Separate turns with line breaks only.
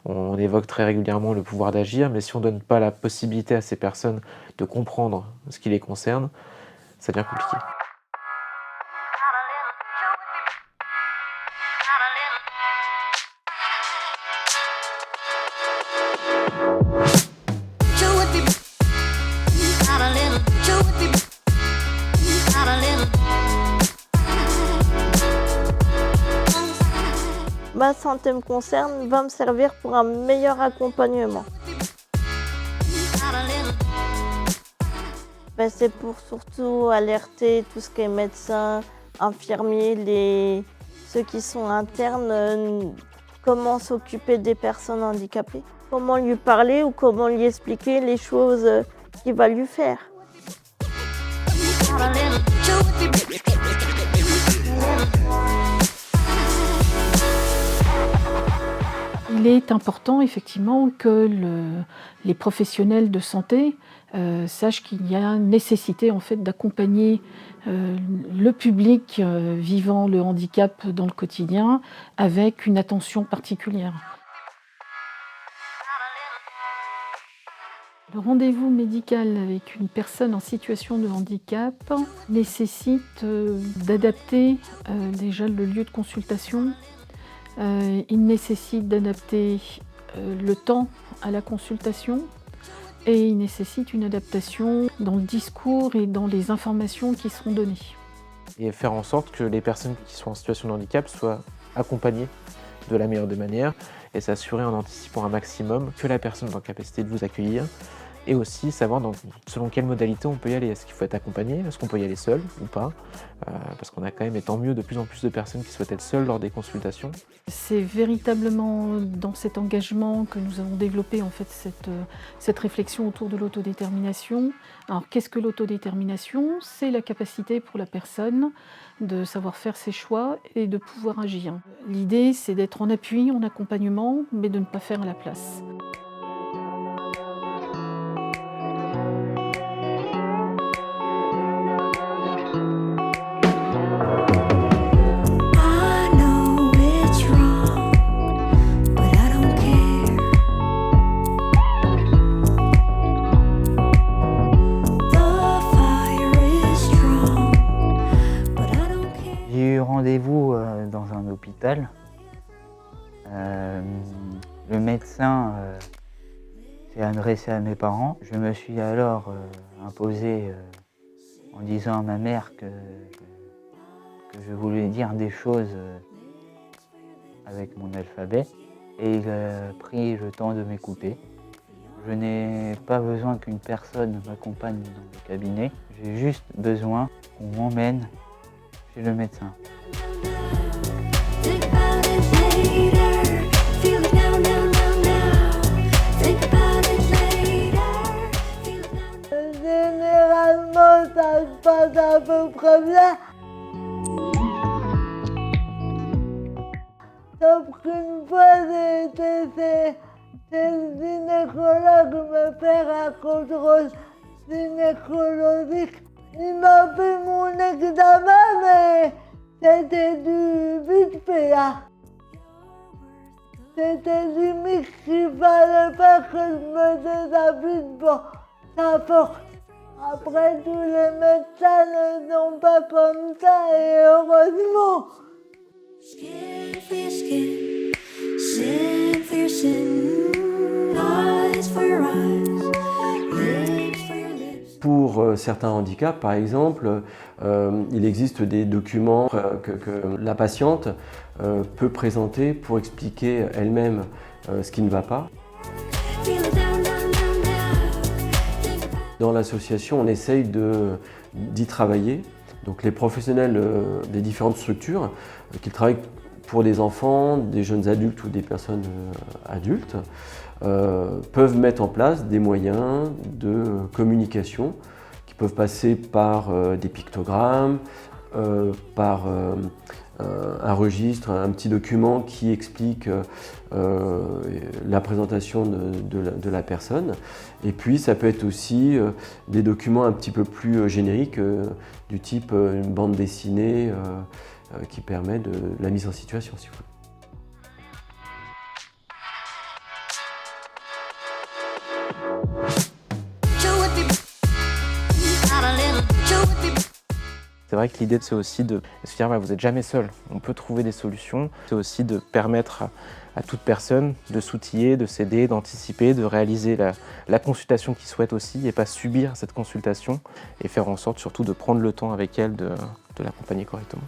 On évoque très régulièrement le pouvoir d'agir, mais si on ne donne pas la possibilité à ces personnes de comprendre ce qui les concerne, ça devient compliqué.
Ma santé me concerne va me servir pour un meilleur accompagnement. C'est pour surtout alerter tout ce qui est médecins, infirmiers, ceux qui sont internes, comment s'occuper des personnes handicapées, comment lui parler ou comment lui expliquer les choses qu'il va lui faire.
Il est important effectivement que les professionnels de santé sachent qu'il y a nécessité en fait d'accompagner le public vivant le handicap dans le quotidien avec une attention particulière. Le rendez-vous médical avec une personne en situation de handicap nécessite d'adapter déjà le lieu de consultation. Il nécessite d'adapter le temps à la consultation et il nécessite une adaptation dans le discours et dans les informations qui seront données.
Et faire en sorte que les personnes qui sont en situation de handicap soient accompagnées de la meilleure des manières et s'assurer en anticipant un maximum que la personne est en capacité de vous accueillir et aussi savoir selon quelle modalité on peut y aller. Est-ce qu'il faut être accompagné? Est-ce qu'on peut y aller seul ou pas? Parce qu'on a quand même, et tant mieux, de plus en plus de personnes qui souhaitent être seules lors des consultations.
C'est véritablement dans cet engagement que nous avons développé en fait cette réflexion autour de l'autodétermination. Alors qu'est-ce que l'autodétermination? C'est la capacité pour la personne de savoir faire ses choix et de pouvoir agir. L'idée, c'est d'être en appui, en accompagnement, mais de ne pas faire à la place.
J'ai eu rendez-vous dans un hôpital. Le médecin s'est adressé à mes parents. Je me suis alors imposé en disant à ma mère que je voulais dire des choses avec mon alphabet. Et il a pris le temps de m'écouter. Je n'ai pas besoin qu'une personne m'accompagne dans le cabinet. J'ai juste besoin qu'on m'emmène chez le médecin.
Généralement, ça se passe à peu près bien. Sauf qu'une fois, j'ai été chez le gynécologue me faire un contrôle gynécologique. Il m'a fait mon examen, mais c'était du vite fait. C'était limite qu'il fallait pas que je me déshabille pour sa force. Après, tous les médecins ne sont pas comme ça, et heureusement. Skin for your skin, sin for your sin, eyes for your eyes, lips for your lips.
Pour certains handicaps, par exemple, il existe des documents que la patiente peut présenter pour expliquer elle-même ce qui ne va pas. Dans l'association, on essaye d'y travailler. Donc les professionnels des différentes structures qui travaillent pour des enfants, des jeunes adultes ou des personnes adultes peuvent mettre en place des moyens de communication qui peuvent passer par des pictogrammes, par un registre, un petit document qui explique la présentation de la personne. Et puis ça peut être aussi des documents un petit peu plus génériques du type une bande dessinée qui permet de la mise en situation, si vous voulez.
C'est vrai que l'idée, c'est aussi de se dire, vous n'êtes jamais seul, on peut trouver des solutions. C'est aussi de permettre à toute personne de s'outiller, de s'aider, d'anticiper, de réaliser la consultation qu'il souhaite aussi et pas subir cette consultation et faire en sorte surtout de prendre le temps avec elle de l'accompagner correctement.